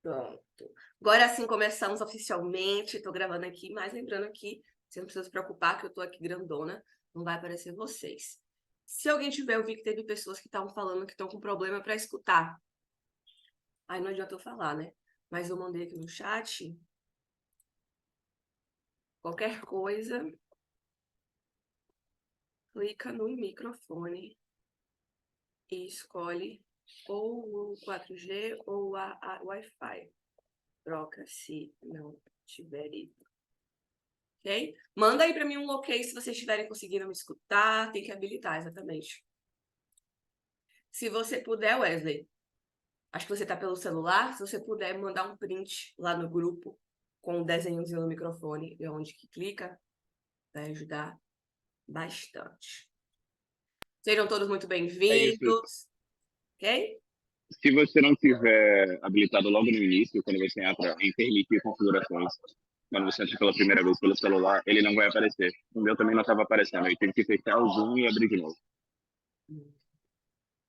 Pronto. Agora sim começamos oficialmente. Estou gravando aqui, mas lembrando aqui, você não precisa se preocupar que eu estou aqui grandona, não vai aparecer vocês. Se alguém tiver, eu vi que teve pessoas que estavam falando que estão com problema para escutar. Aí não adianta eu falar, né? Mas eu mandei aqui no chat. Qualquer coisa, clica no microfone e escolhe ou o 4G ou a Wi-Fi. Troca se não tiver ido. Ok? Manda aí para mim um ok se vocês estiverem conseguindo me escutar. Tem que habilitar, exatamente. Se você puder, Wesley, acho que você está pelo celular. Se você puder mandar um print lá no grupo com um desenhozinho no microfone e onde que clica, vai ajudar bastante. Sejam todos muito É isso. bem-vindos, ok? Se você não tiver habilitado logo no início, quando você entra em permitir configurações, quando você entra pela primeira vez pelo celular, ele não vai aparecer. O meu também não estava aparecendo. Eu tive que fechar o Zoom e abrir de novo.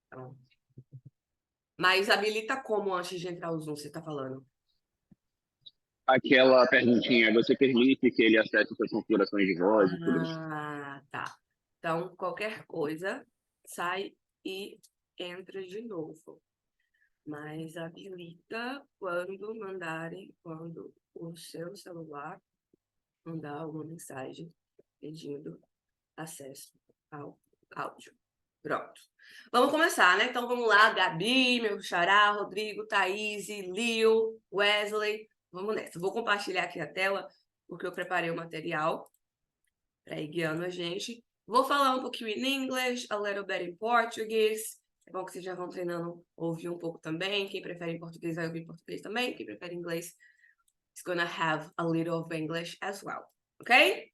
Então, mas habilita como antes de entrar o Zoom, você está falando? Aquela perguntinha, você permite que ele acesse suas configurações de voz e tudo mais? Ah, tá. Então, qualquer coisa, sai e entra de novo. Mas habilita quando o seu celular mandar uma mensagem pedindo acesso ao áudio. Pronto. Vamos começar, né? Então vamos lá, Gabi, meu xará, Rodrigo, Thaís, Lio, Wesley. Vamos nessa. Vou compartilhar aqui a tela, porque eu preparei o material para ir guiando a gente. Vou falar um pouquinho em inglês, a little bit in Portuguese. É bom que vocês já vão treinando ouvir um pouco também. Quem prefere em português vai ouvir em português também. Quem prefere em inglês is gonna have a little of English as well. Ok?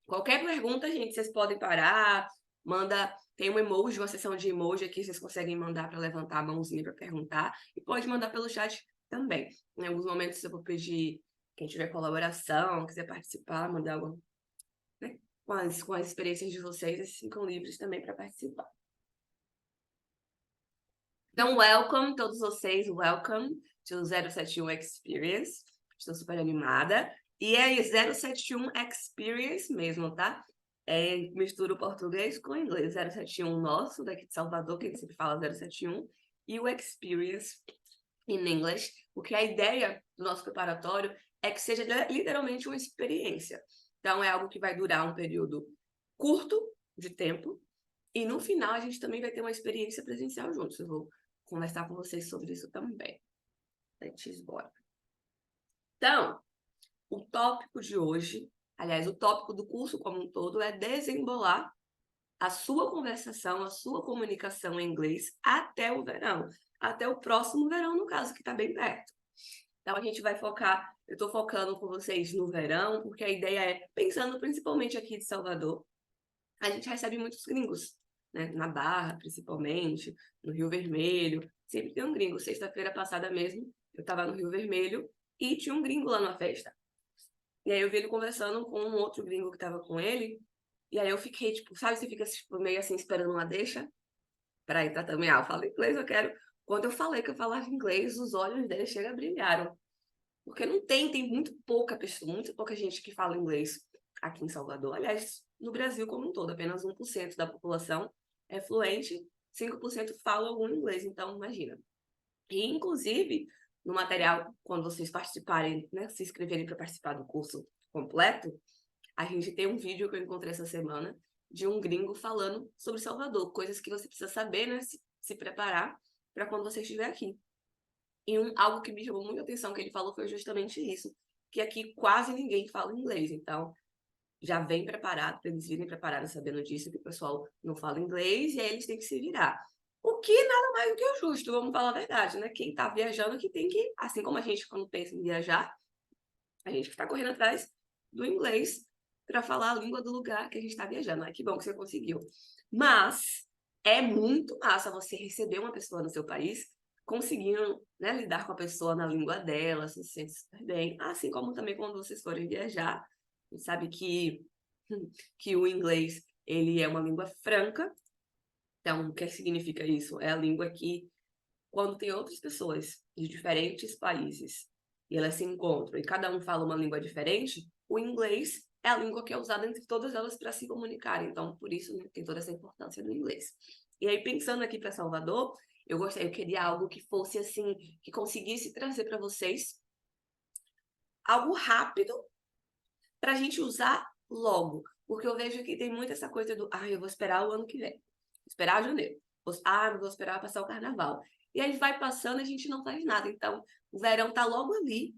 Qualquer pergunta, gente, vocês podem parar, manda. Tem um emoji, uma seção de emoji aqui, vocês conseguem mandar para levantar a mãozinha para perguntar. E pode mandar pelo chat também. Em alguns momentos eu vou pedir, quem tiver colaboração, quiser participar, mandar alguma, né? Com as experiências de vocês, esses ficam livres também para participar. Então, welcome, todos vocês, welcome to 071 Experience. Estou super animada. E é 071 Experience mesmo, tá? Mistura o português com o inglês. 071 nosso, daqui de Salvador, que a gente sempre fala 071, e o Experience in English, porque a ideia do nosso preparatório é que seja literalmente uma experiência. Então, é algo que vai durar um período curto de tempo, e no final a gente também vai ter uma experiência presencial juntos. Eu vou conversar com vocês sobre isso também. Let's bora. Então, o tópico de hoje, aliás, o tópico do curso como um todo é desembolar a sua conversação, a sua comunicação em inglês até o verão. Até o próximo verão, no caso, que está bem perto. Então, a gente vai focar, eu estou focando com vocês no verão, porque a ideia é, pensando principalmente aqui de Salvador, a gente recebe muitos gringos, né? Na Barra, principalmente, no Rio Vermelho, sempre tem um gringo. Sexta-feira passada mesmo, eu estava no Rio Vermelho e tinha um gringo lá na festa. E aí eu vi ele conversando com um outro gringo que estava com ele, e aí eu fiquei, tipo, sabe, você fica tipo, meio assim, esperando uma deixa para entrar também. Ah, eu falo inglês, eu quero. Quando eu falei que eu falava inglês, os olhos dele chega a brilharam. Porque não tem muito pouca pessoa, muito pouca gente que fala inglês aqui em Salvador. Aliás, no Brasil como um todo, apenas 1% da população é fluente, 5% fala algum inglês, então imagina. E, inclusive, no material, quando vocês participarem, né, se inscreverem para participar do curso completo, a gente tem um vídeo que eu encontrei essa semana de um gringo falando sobre Salvador, coisas que você precisa saber, né, se preparar para quando você estiver aqui. E algo que me chamou muita atenção que ele falou foi justamente isso, que aqui quase ninguém fala inglês, então já vem preparado, para eles virem preparados sabendo disso, que o pessoal não fala inglês e aí eles têm que se virar. O que nada mais do que o justo, vamos falar a verdade, né? Quem tá viajando que tem que, assim como a gente quando pensa em viajar, a gente que tá correndo atrás do inglês para falar a língua do lugar que a gente tá viajando. Que bom que você conseguiu. Mas é muito massa você receber uma pessoa no seu país conseguindo, né, lidar com a pessoa na língua dela, se sente super bem. Assim como também quando vocês forem viajar, a gente sabe que o inglês ele é uma língua franca. Então, o que significa isso? É a língua que quando tem outras pessoas de diferentes países e elas se encontram e cada um fala uma língua diferente, o inglês é a língua que é usada entre todas elas para se comunicar. Então, por isso, né, tem toda essa importância do inglês. E aí, pensando aqui para Salvador, eu queria algo que fosse assim, que conseguisse trazer para vocês algo rápido para a gente usar logo. Porque eu vejo que tem muito essa coisa do, eu vou esperar o ano que vem, esperar janeiro, não vou esperar passar o carnaval. E aí vai passando e a gente não faz nada. Então, o verão tá logo ali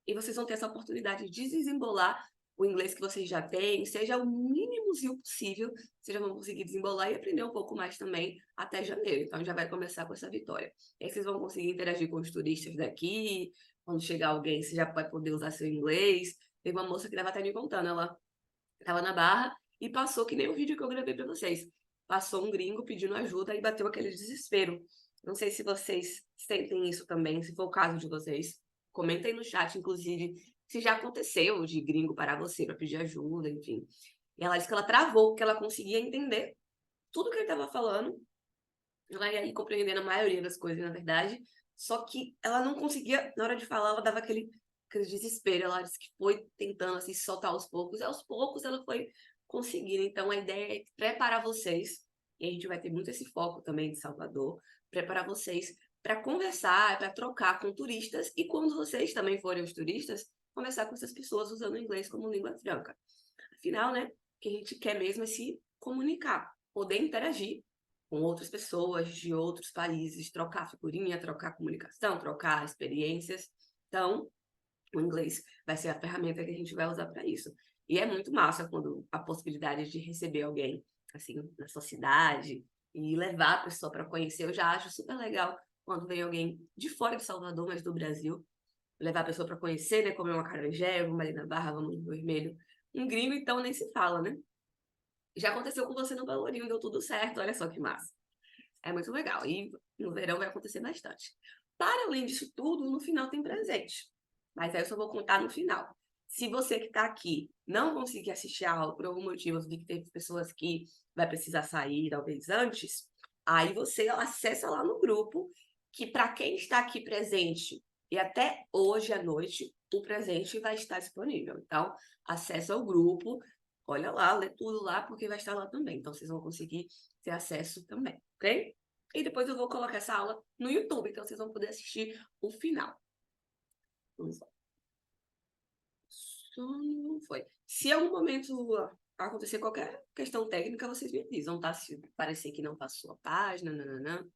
e vocês vão ter essa oportunidade de desembolar o inglês que vocês já têm, seja o mínimozinho possível, vocês já vão conseguir desembolar e aprender um pouco mais também até janeiro. Então, já vai começar com essa vitória. E aí vocês vão conseguir interagir com os turistas daqui, quando chegar alguém, você já vai poder usar seu inglês. Teve uma moça que estava até me contando, ela estava na Barra e passou, que nem o vídeo que eu gravei para vocês. Passou um gringo pedindo ajuda e bateu aquele desespero. Não sei se vocês sentem isso também, se for o caso de vocês. Comentem no chat, inclusive, se já aconteceu de gringo parar você para pedir ajuda, enfim. E ela disse que ela travou, que ela conseguia entender tudo que ele estava falando. Ela ia compreendendo a maioria das coisas, na verdade. Só que ela não conseguia, na hora de falar, ela dava aquele desespero. Ela disse que foi tentando assim, soltar aos poucos. E aos poucos ela foi conseguindo. Então a ideia é preparar vocês. E a gente vai ter muito esse foco também de Salvador. Preparar vocês para conversar, para trocar com turistas. E quando vocês também forem os turistas, conversar com essas pessoas usando o inglês como língua franca. Afinal, né, o que a gente quer mesmo é se comunicar, poder interagir com outras pessoas de outros países, trocar figurinha, trocar comunicação, trocar experiências. Então, o inglês vai ser a ferramenta que a gente vai usar para isso. E é muito massa quando a possibilidade de receber alguém assim na sua cidade e levar a pessoa para conhecer. Eu já acho super legal quando vem alguém de fora de Salvador, mas do Brasil, levar a pessoa para conhecer, né, comer uma acarajé, vamos ali na Barra, vamos no Vermelho. Um gringo, então, nem se fala, né? Já aconteceu com você no Balorinho, deu tudo certo, olha só que massa. É muito legal. E no verão vai acontecer bastante. Para além disso tudo, no final tem presente. Mas aí eu só vou contar no final. Se você que está aqui não conseguir assistir a aula por algum motivo, eu vi que teve pessoas que vai precisar sair talvez antes, aí você acessa lá no grupo, que para quem está aqui presente e até hoje à noite, o presente vai estar disponível. Então, acessa o grupo, olha lá, lê tudo lá, porque vai estar lá também. Então, vocês vão conseguir ter acesso também, ok? E depois eu vou colocar essa aula no YouTube, então vocês vão poder assistir o final. Vamos lá. Sono foi. Se em algum momento acontecer qualquer questão técnica, vocês me avisam, tá? Se parecer que não passou a página, nananã.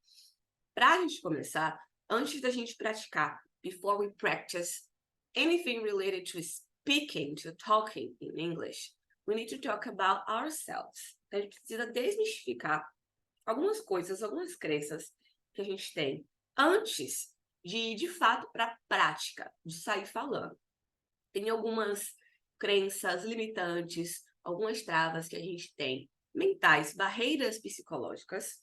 Pra gente começar, antes da gente praticar, before we practice anything related to speaking, to talking in English, we need to talk about ourselves. A gente precisa desmistificar algumas coisas, algumas crenças que a gente tem antes de ir de fato para a prática, de sair falando. Tem algumas crenças limitantes, algumas travas que a gente tem mentais, barreiras psicológicas,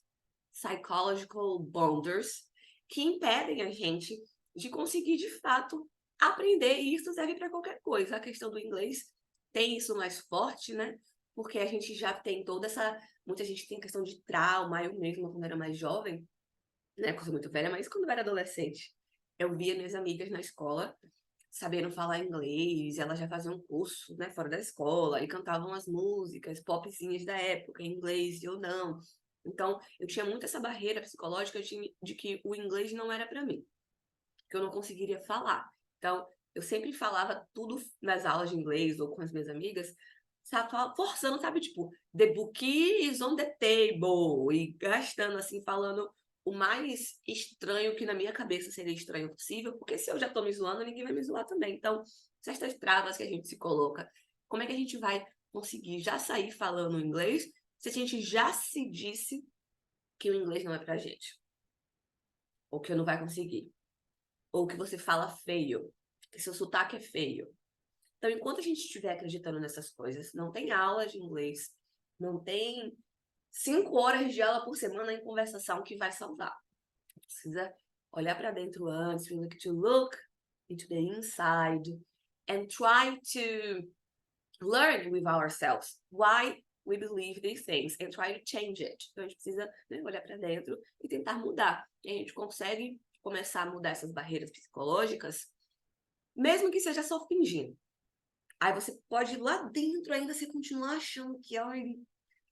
psychological boundaries, que impedem a gente de conseguir de fato aprender, e isso serve para qualquer coisa. A questão do inglês tem isso mais forte, né? Porque a gente já tem toda essa. Muita gente tem questão de trauma. Eu mesma, quando era mais jovem, né? Porque eu sou muito velha, mas quando eu era adolescente, eu via minhas amigas na escola sabendo falar inglês, elas já faziam um curso, né, fora da escola, e cantavam as músicas popzinhas da época, em inglês, e eu não. Então, eu tinha muito essa barreira psicológica de que o inglês não era para mim, que eu não conseguiria falar. Então, eu sempre falava tudo nas aulas de inglês ou com as minhas amigas, sabe, forçando, sabe, tipo, the book is on the table, e gastando, assim, falando o mais estranho que na minha cabeça seria estranho possível, porque se eu já tô me zoando, ninguém vai me zoar também. Então, certas travas que a gente se coloca, como é que a gente vai conseguir já sair falando inglês se a gente já se disse que o inglês não é pra gente? Ou que eu não vai conseguir? Ou que você fala feio? Que seu sotaque é feio? Então, enquanto a gente estiver acreditando nessas coisas, não tem aula de inglês, não tem 5 horas de aula por semana em conversação que vai salvar. Precisa olhar para dentro antes, we need to look into the inside and try to learn with ourselves why we believe these things and try to change it. Então a gente precisa, né, olhar para dentro e tentar mudar. E a gente consegue começar a mudar essas barreiras psicológicas, mesmo que seja só fingindo. Aí você pode ir lá dentro ainda você continuar achando que, ai,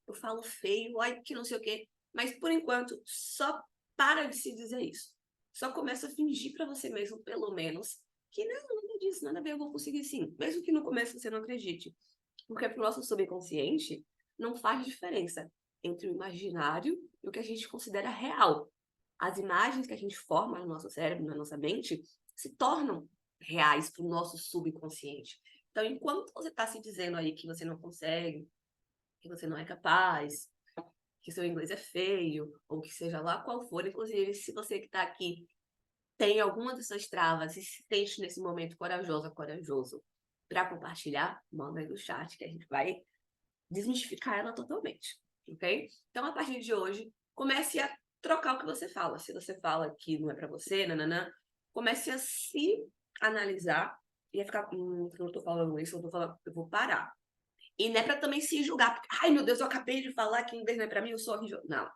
eu falo feio, ai, que não sei o quê. Mas, por enquanto, só para de se dizer isso. Só começa a fingir para você mesmo, pelo menos, que não, nada disso, nada a ver, eu vou conseguir sim. Mesmo que no começo você não acredite. Porque para o nosso subconsciente, não faz diferença entre o imaginário e o que a gente considera real. As imagens que a gente forma no nosso cérebro, na nossa mente, se tornam reais para o nosso subconsciente. Então, enquanto você está se dizendo aí que você não consegue, que você não é capaz, que seu inglês é feio, ou que seja lá qual for, inclusive, se você que está aqui tem alguma dessas travas e se sente nesse momento corajosa, corajoso, para compartilhar, manda aí no chat que a gente vai desmistificar ela totalmente, ok? Então, a partir de hoje, comece a trocar o que você fala. Se você fala que não é para você, nananã, comece a se analisar e a ficar, eu não tô falando isso, eu tô falando, eu vou parar. E não é para também se julgar, porque, ai meu Deus, eu acabei de falar que inglês não é para mim, eu sou horrível. Não.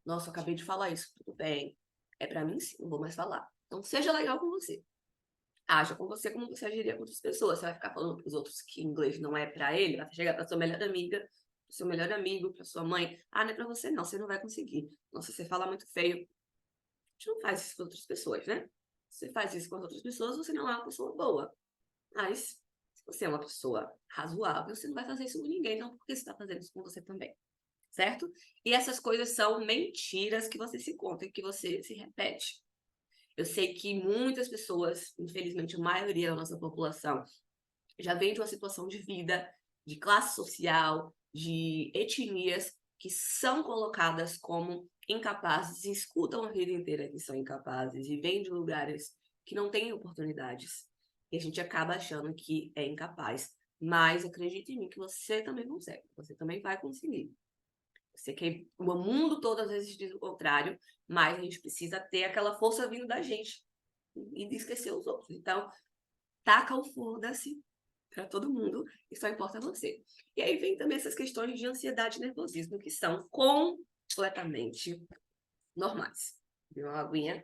Nossa, eu acabei de falar isso, tudo bem. É para mim sim, não vou mais falar. Então, seja legal com você. Haja com você como você agiria com outras pessoas. Você vai ficar falando para os outros que inglês não é para ele, vai chegar para sua melhor amiga, para seu melhor amigo, para sua mãe. Ah, não é para você não, você não vai conseguir. Nossa, você fala muito feio. A gente não faz isso com outras pessoas, né? Se você faz isso com as outras pessoas, você não é uma pessoa boa. Mas, se você é uma pessoa razoável, você não vai fazer isso com ninguém, então por que você está fazendo isso com você também? Certo? E essas coisas são mentiras que você se conta e que você se repete. Eu sei que muitas pessoas, infelizmente a maioria da nossa população, já vem de uma situação de vida, de classe social, de etnias que são colocadas como incapazes e escutam a vida inteira que são incapazes e vêm de lugares que não têm oportunidades. E a gente acaba achando que é incapaz. Mas acredite em mim que você também consegue, você também vai conseguir. Eu sei que o mundo todo às vezes diz o contrário, mas a gente precisa ter aquela força vindo da gente e esquecer os outros. Então, taca o foda-se para todo mundo e só importa você. E aí vem também essas questões de ansiedade e nervosismo, que são completamente normais. Viu uma aguinha?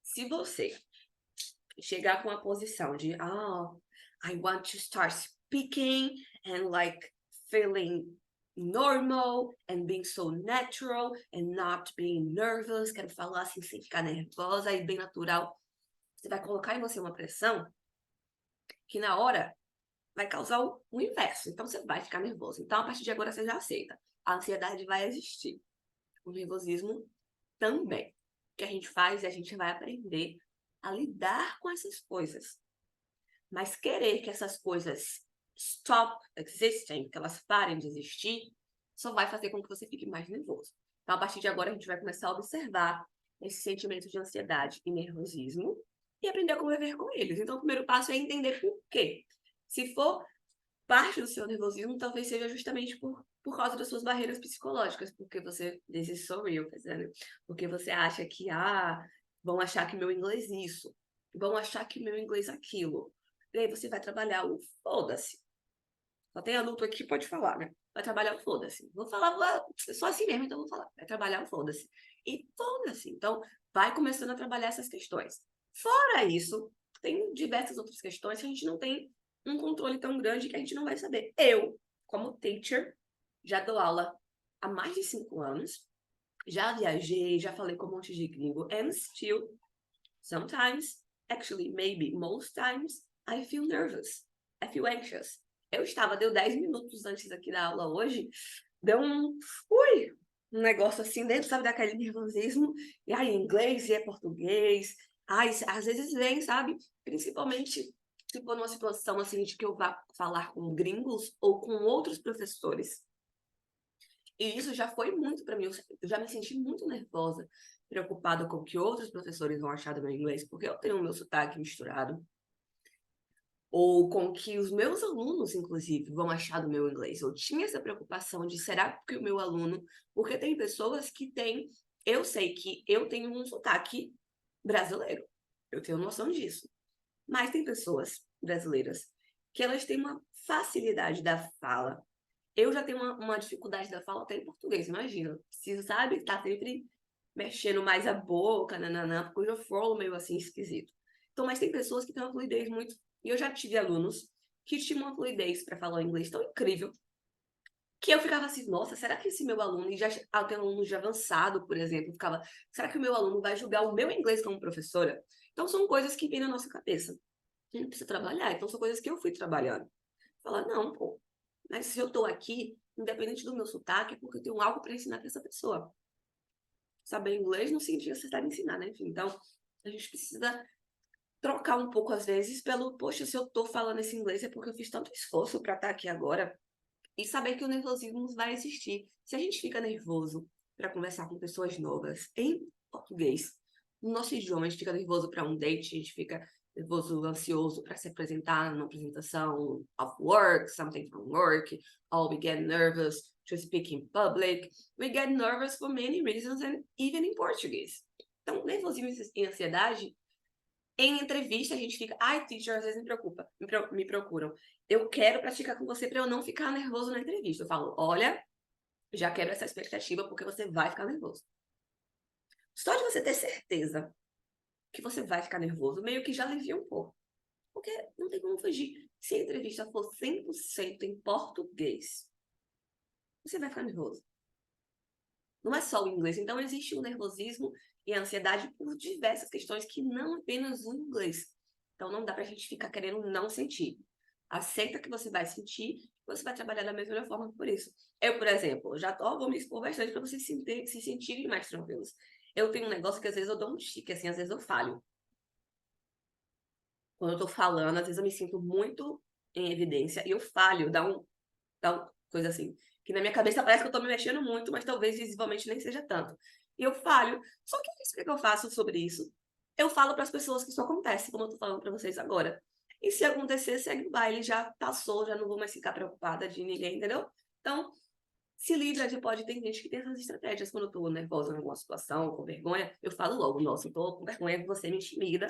Se você chegar com a posição de I want to start speaking and like feeling normal and being so natural and not being nervous, quero falar assim sem ficar nervosa e bem natural, você vai colocar em você uma pressão que na hora vai causar o inverso. Então você vai ficar nervoso. Então a partir de agora você já aceita. A ansiedade vai existir. O nervosismo também. O que a gente faz é a gente vai aprender a lidar com essas coisas. Mas querer que essas coisas stop existing, que elas parem de existir, só vai fazer com que você fique mais nervoso. Então, a partir de agora, a gente vai começar a observar esse sentimento de ansiedade e nervosismo e aprender a conviver com eles. Então, o primeiro passo é entender por quê. Se for parte do seu nervosismo, talvez seja justamente por causa das suas barreiras psicológicas, porque você, this is so real, porque você acha que, vão achar que meu inglês isso, vão achar que meu inglês aquilo. E aí você vai trabalhar o foda-se. Só tem adulto aqui, pode falar, né? Vai trabalhar o foda-se. Vou falar, só assim mesmo, então vou falar. Vai trabalhar o foda-se. E foda-se. Então, vai começando a trabalhar essas questões. Fora isso, tem diversas outras questões que a gente não tem um controle tão grande que a gente não vai saber. Eu, como teacher, já dou aula há mais de 5 anos. Já viajei, já falei com um monte de gringo. And still, sometimes, actually, maybe most times, I feel nervous. I feel anxious. Deu 10 minutos antes aqui da aula hoje, deu um negócio assim dentro, sabe, daquele nervosismo. E aí, inglês e é português. Ai, às vezes vem, sabe? Principalmente se for numa situação assim de que eu vá falar com gringos ou com outros professores. E isso já foi muito para mim. Eu já me senti muito nervosa, preocupada com o que outros professores vão achar do meu inglês, porque eu tenho o meu sotaque misturado. Ou com o que os meus alunos, inclusive, vão achar do meu inglês. Eu tinha essa preocupação de, será que o meu aluno... Porque tem pessoas que têm... Eu sei que eu tenho um sotaque brasileiro. Eu tenho noção disso. Mas tem pessoas brasileiras que elas têm uma facilidade da fala Eu já tenho uma dificuldade da fala até em português, imagina. Preciso, sabe, estar sempre mexendo mais a boca, nananã, porque eu já falo meio assim esquisito. Então, mas tem pessoas que têm uma fluidez muito. E eu já tive alunos que tinham uma fluidez para falar o inglês tão incrível que eu ficava assim, nossa, será que esse meu aluno, e já tem um aluno de avançado, por exemplo, ficava, será que o meu aluno vai julgar o meu inglês como professora? Então, são coisas que vêm na nossa cabeça. A gente precisa trabalhar, então são coisas que eu fui trabalhando. Falar, não, pô, mas se eu tô aqui, independente do meu sotaque, é porque eu tenho algo para ensinar para essa pessoa. Saber inglês não significa você sabe ensinar, né? Enfim, então, a gente precisa trocar um pouco, às vezes, pelo, poxa, se eu tô falando esse inglês é porque eu fiz tanto esforço para estar aqui agora. E saber que o nervosismo vai existir. Se a gente fica nervoso para conversar com pessoas novas em português, no nosso idioma, a gente fica nervoso para um date, a gente fica nervoso, ansioso para se apresentar numa apresentação of work, something from work, or we get nervous to speak in public. We get nervous for many reasons, and even in Portuguese. Então, nervosismo e ansiedade em entrevista, a gente fica, ai, teacher, às vezes me preocupa, me procuram. Eu quero praticar com você para eu não ficar nervoso na entrevista. Eu falo, olha, já quero essa expectativa porque você vai ficar nervoso. Só de você ter certeza que você vai ficar nervoso, meio que já alivia um pouco. Porque não tem como fugir. Se a entrevista for 100% em português, você vai ficar nervoso. Não é só o inglês. Então, existe o nervosismo e a ansiedade por diversas questões que não apenas o inglês. Então, não dá pra gente ficar querendo não sentir. Aceita que você vai sentir, você vai trabalhar da mesma forma por isso. Eu, por exemplo, já vou me expor bastante para vocês se sentirem mais tranquilos. Eu tenho um negócio que às vezes eu dou um tique, assim, às vezes eu falho. Quando eu tô falando, às vezes eu me sinto muito em evidência e eu falho, dá um coisa assim. Que na minha cabeça parece que eu tô me mexendo muito, mas talvez visivelmente nem seja tanto. E eu falho. Só que o que eu faço sobre isso? Eu falo para as pessoas que isso acontece, como eu tô falando para vocês agora. E se acontecer, segue o baile, já passou, já não vou mais ficar preocupada de ninguém, entendeu? Então, se livra de pode ter gente que tem essas estratégias. Quando eu tô nervosa em alguma situação, com vergonha, eu falo logo, nossa, eu tô com vergonha que você me intimida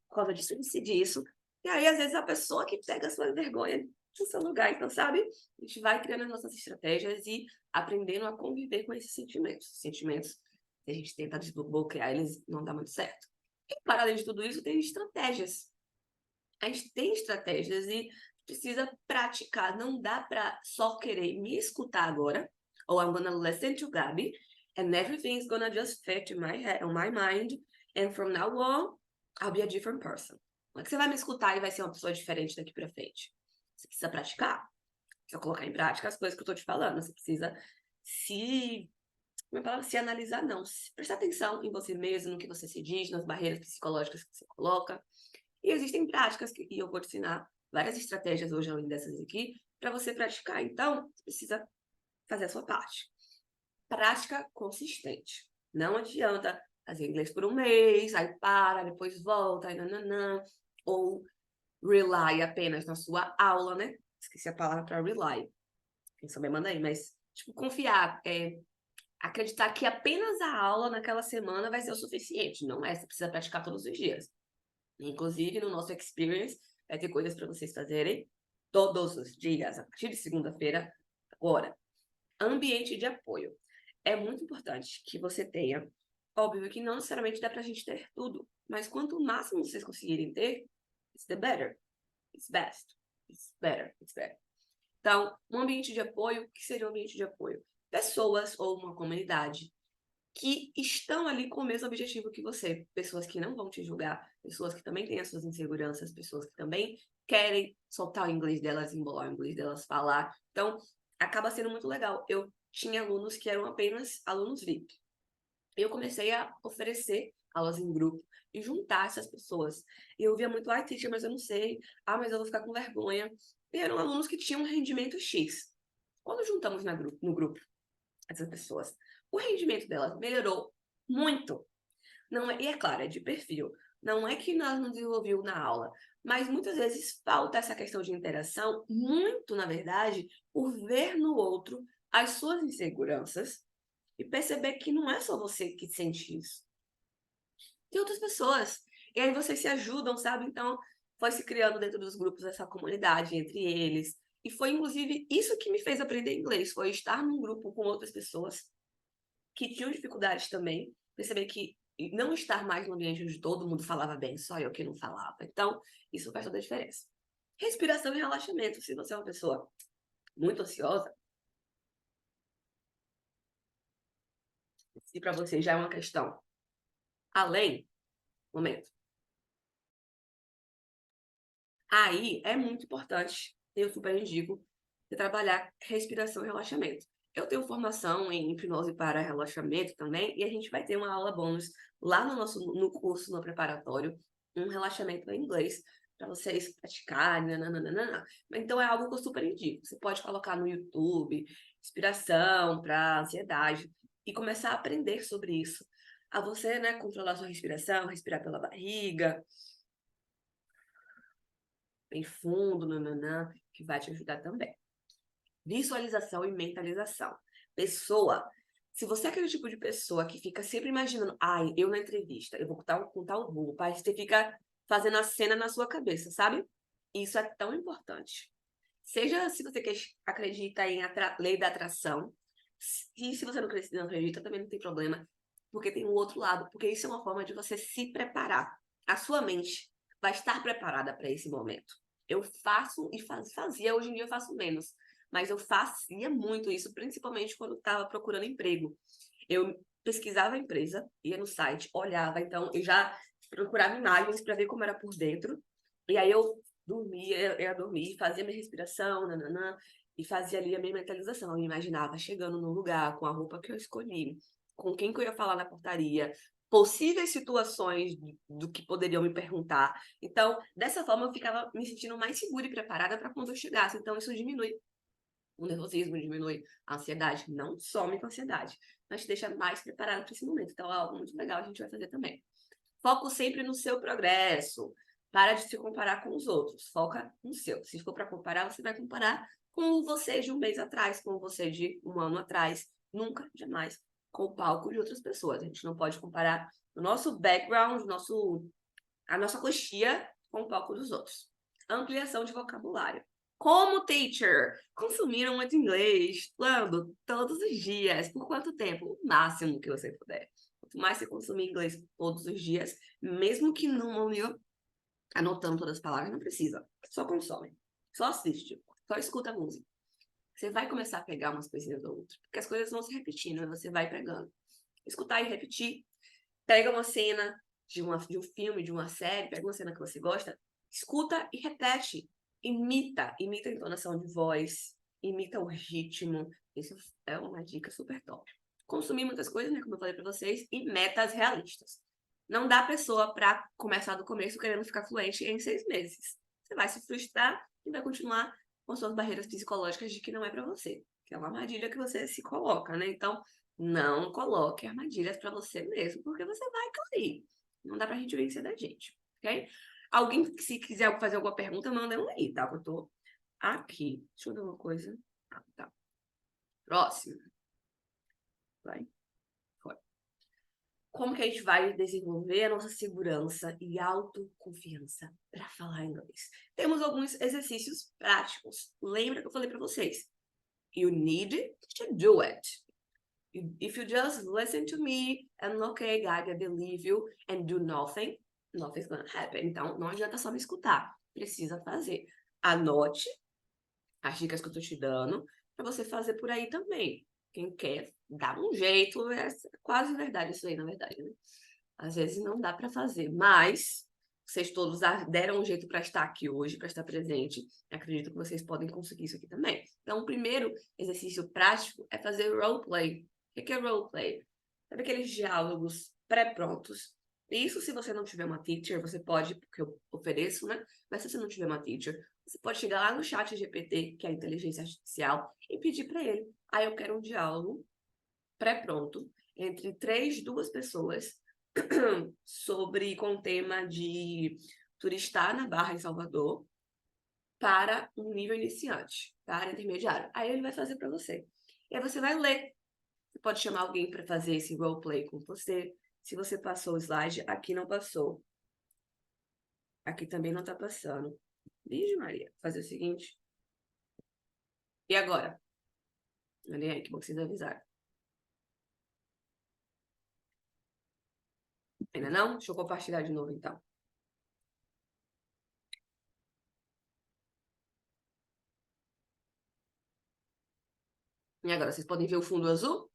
por causa disso, disso. E aí, às vezes, a pessoa que pega a sua vergonha no seu lugar. Então, sabe? A gente vai criando as nossas estratégias e aprendendo a conviver com esses sentimentos. Sentimentos, se a gente tenta desbloquear eles, não dá muito certo. E, para além de tudo isso, tem estratégias. A gente tem estratégias e precisa praticar. Não dá para só querer me escutar agora, ou I'm gonna listen to Gabi, and everything's gonna just fit in my head, on my mind, and from now on, I'll be a different person. Não é que você vai me escutar e vai ser uma pessoa diferente daqui para frente. Você precisa praticar. Precisa colocar em prática as coisas que eu tô te falando. Você precisa se... Como é a palavra? Se analisar, não. Prestar atenção em você mesmo, no que você se diz, nas barreiras psicológicas que você coloca. E existem práticas, e eu vou te ensinar várias estratégias hoje, além dessas aqui, para você praticar. Então, você precisa fazer a sua parte. Prática consistente. Não adianta fazer inglês por um mês, aí para, depois volta, aí nananã. Ou rely apenas na sua aula, né? Esqueci a palavra para rely. Quem souber, manda aí. Mas, tipo, confiar, acreditar que apenas a aula naquela semana vai ser o suficiente. Não é, você precisa praticar todos os dias. Inclusive, no nosso Experience, vai ter coisas para vocês fazerem todos os dias, a partir de segunda-feira. Agora, ambiente de apoio. É muito importante que você tenha. Óbvio que não necessariamente dá para a gente ter tudo, mas quanto máximo vocês conseguirem ter, it's the better. It's best. It's better. It's better. Então, um ambiente de apoio, o que seria um ambiente de apoio? Pessoas ou uma comunidade que estão ali com o mesmo objetivo que você. Pessoas que não vão te julgar, pessoas que também têm as suas inseguranças, pessoas que também querem soltar o inglês delas, embolar o inglês delas, falar. Então, acaba sendo muito legal. Eu tinha alunos que eram apenas alunos VIP. Eu comecei a oferecer aulas em grupo e juntar essas pessoas. E eu via muito, ai, teacher, mas eu não sei. Ah, mas eu vou ficar com vergonha. E eram alunos que tinham um rendimento X. Quando juntamos no grupo essas pessoas, o rendimento delas melhorou muito. Não é, e é claro, é de perfil. Não é que nós não desenvolvemos na aula, mas muitas vezes falta essa questão de interação, muito, na verdade, por ver no outro as suas inseguranças e perceber que não é só você que sente isso. Tem outras pessoas. E aí vocês se ajudam, sabe? Então, foi se criando dentro dos grupos essa comunidade entre eles. E foi, inclusive, isso que me fez aprender inglês. Foi estar num grupo com outras pessoas que tinham dificuldades também. Perceber que não estar mais no ambiente onde todo mundo falava bem, só eu que não falava. Então, isso faz toda a diferença. Respiração e relaxamento. Se você é uma pessoa muito ansiosa, se para você já é uma questão além, momento. Aí é muito importante, eu super indico, você trabalhar respiração e relaxamento. Eu tenho formação em hipnose para relaxamento também, e a gente vai ter uma aula bônus lá no curso, no preparatório, um relaxamento em inglês, para vocês praticarem, nananana. Então é algo que eu super indico. Você pode colocar no YouTube, inspiração para ansiedade, e começar a aprender sobre isso. A você, né, controlar sua respiração, respirar pela barriga, bem fundo, nananã, que vai te ajudar também. Visualização e mentalização. Pessoa, se você é aquele tipo de pessoa que fica sempre imaginando, ai, eu na entrevista, eu vou contar o bolo, pai, você fica fazendo a cena na sua cabeça, sabe? Isso é tão importante. Seja se você acredita em lei da atração, e se você não acredita, também não tem problema, porque tem um outro lado, porque isso é uma forma de você se preparar. A sua mente vai estar preparada para esse momento. Eu faço e fazia, hoje em dia eu faço menos, mas eu fazia muito isso, principalmente quando estava procurando emprego. Eu pesquisava a empresa, ia no site, olhava, então eu já procurava imagens para ver como era por dentro, e aí eu ia dormir, fazia minha respiração, nananã, e fazia ali a minha mentalização. Eu imaginava chegando no lugar, com a roupa que eu escolhi, com quem que eu ia falar na portaria, possíveis situações do que poderiam me perguntar. Então, dessa forma, eu ficava me sentindo mais segura e preparada para quando eu chegasse. Então, isso diminui o nervosismo, diminui a ansiedade. Não some com a ansiedade, mas te deixa mais preparada para esse momento. Então, é algo muito legal, a gente vai fazer também. Foco sempre no seu progresso. Para de se comparar com os outros. Foca no seu. Se for para comparar, você vai comparar com você de um mês atrás, com você de um ano atrás. Nunca, jamais, com o palco de outras pessoas. A gente não pode comparar o nosso background, a nossa coxia com o palco dos outros. Ampliação de vocabulário. Como teacher, consumir muito inglês, estudando todos os dias. Por quanto tempo? O máximo que você puder. Quanto mais você consumir inglês todos os dias, mesmo que não anotando todas as palavras, não precisa. Só consome. Só assiste. Só escuta a música. Você vai começar a pegar umas coisinhas ou outras. Porque as coisas vão se repetindo e você vai pegando. Escutar e repetir. Pega uma cena de um filme, de uma série, pega uma cena que você gosta, escuta e repete. Imita a entonação de voz, imita o ritmo. Isso é uma dica super top. Consumir muitas coisas, né, como eu falei para vocês, e metas realistas. Não dá pessoa para começar do começo querendo ficar fluente em 6 meses. Você vai se frustrar e vai continuar com suas barreiras psicológicas de que não é para você. Que é uma armadilha que você se coloca, né? Então, não coloque armadilhas para você mesmo, porque você vai cair. Não dá pra gente vencer da gente, ok? Alguém, se quiser fazer alguma pergunta, manda um aí, tá? Eu tô aqui. Deixa eu ver uma coisa. Ah, tá. Próximo. Vai. Foi. Como que a gente vai desenvolver a nossa segurança e autoconfiança para falar inglês? Temos alguns exercícios práticos. Lembra que eu falei para vocês? You need to do it. If you just listen to me and okay, God, I believe you and do nothing, nothing's gonna happen. Então, não adianta só me escutar, precisa fazer. Anote as dicas que eu tô te dando para você fazer por aí também. Quem quer dar um jeito, é quase verdade isso aí, na verdade, né? Às vezes não dá para fazer, mas vocês todos deram um jeito para estar aqui hoje, para estar presente. Acredito que vocês podem conseguir isso aqui também. Então, o primeiro exercício prático é fazer roleplay. O que é roleplay? Sabe aqueles diálogos pré-prontos? Isso se você não tiver uma teacher, você pode, porque eu ofereço, né? Mas se você não tiver uma teacher, você pode chegar lá no chat GPT, que é a inteligência artificial, e pedir para ele. Ah, eu quero um diálogo pré-pronto entre duas pessoas com o tema de turistar na Barra em Salvador para um nível iniciante, para intermediário. Aí ele vai fazer para você. E aí você vai ler. Você pode chamar alguém para fazer esse roleplay com você. Se você passou o slide, aqui não passou. Aqui também não está passando. Vixe, Maria. Fazer o seguinte. E agora? Olha aí, que bom que vocês avisaram. Ainda não? Deixa eu compartilhar de novo, então. E agora, vocês podem ver o fundo azul?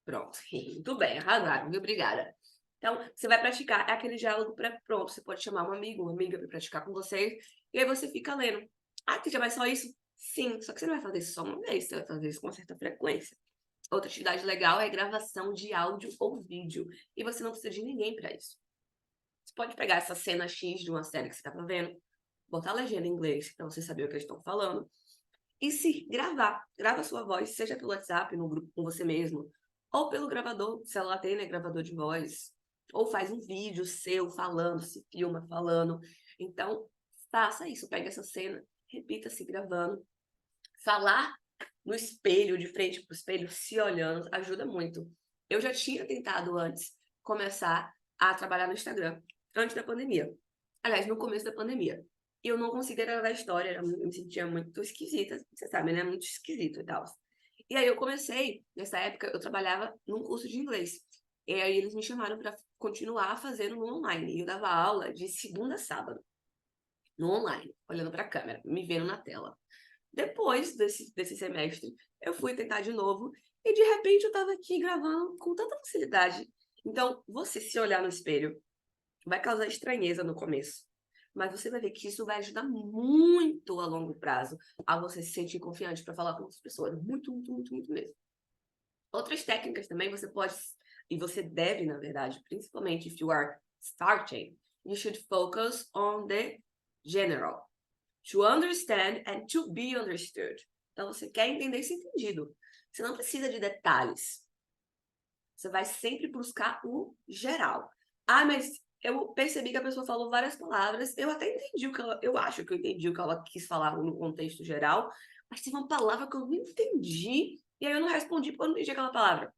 Pronto. Muito bem, arrasaram. Muito obrigada. Então, você vai praticar. É aquele diálogo pré-pronto. Você pode chamar um amigo, uma amiga para praticar com vocês. E aí você fica lendo. Ah, Títia, mas só isso? Sim, só que você não vai fazer isso só uma vez. Você vai fazer isso com uma certa frequência. Outra atividade legal é gravação de áudio ou vídeo. E você não precisa de ninguém para isso. Você pode pegar essa cena X de uma série que você estava vendo, botar a legenda em inglês para você saber o que eles estão falando, e se gravar. Grava a sua voz, seja pelo WhatsApp, no grupo com você mesmo, ou pelo gravador, o celular tem, né, gravador de voz, ou faz um vídeo seu falando, se filma falando. Então, faça isso, pega essa cena, repita-se gravando. Falar no espelho, de frente para o espelho, se olhando, ajuda muito. Eu já tinha tentado antes começar a trabalhar no Instagram, antes da pandemia. Aliás, no começo da pandemia. E eu não conseguia gravar a história, eu me sentia muito esquisita, você sabe, né? Muito esquisito e tal. E aí eu comecei, nessa época, eu trabalhava num curso de inglês. E aí eles me chamaram para continuar fazendo no online. E eu dava aula de segunda a sábado, no online, olhando para a câmera, me vendo na tela. Depois desse semestre, eu fui tentar de novo e de repente eu estava aqui gravando com tanta facilidade. Então, você se olhar no espelho vai causar estranheza no começo, mas você vai ver que isso vai ajudar muito a longo prazo a você se sentir confiante para falar com outras pessoas. Muito, muito, muito, muito mesmo. Outras técnicas também você pode, e você deve, na verdade, principalmente if you are starting, you should focus on the general. To understand and to be understood. Então, você quer entender e ser entendido. Você não precisa de detalhes. Você vai sempre buscar o geral. Ah, mas eu percebi que a pessoa falou várias palavras. Eu até entendi o que ela... Eu acho que eu entendi o que ela quis falar no contexto geral. Mas teve uma palavra que eu não entendi. E aí eu não respondi porque eu não entendi aquela palavra.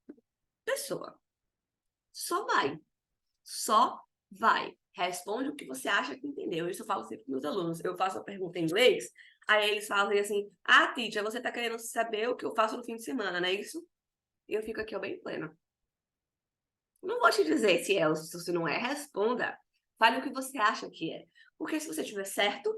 Pessoa. Só vai. Só vai. Responde o que você acha que entendeu. Isso eu falo sempre para meus alunos. Eu faço a pergunta em inglês, aí eles falam assim, ah, teacher, você tá querendo saber o que eu faço no fim de semana, não é isso? E eu fico aqui, ó, bem plena. Não vou te dizer se é ou se não é, responda. Fale o que você acha que é. Porque se você estiver certo,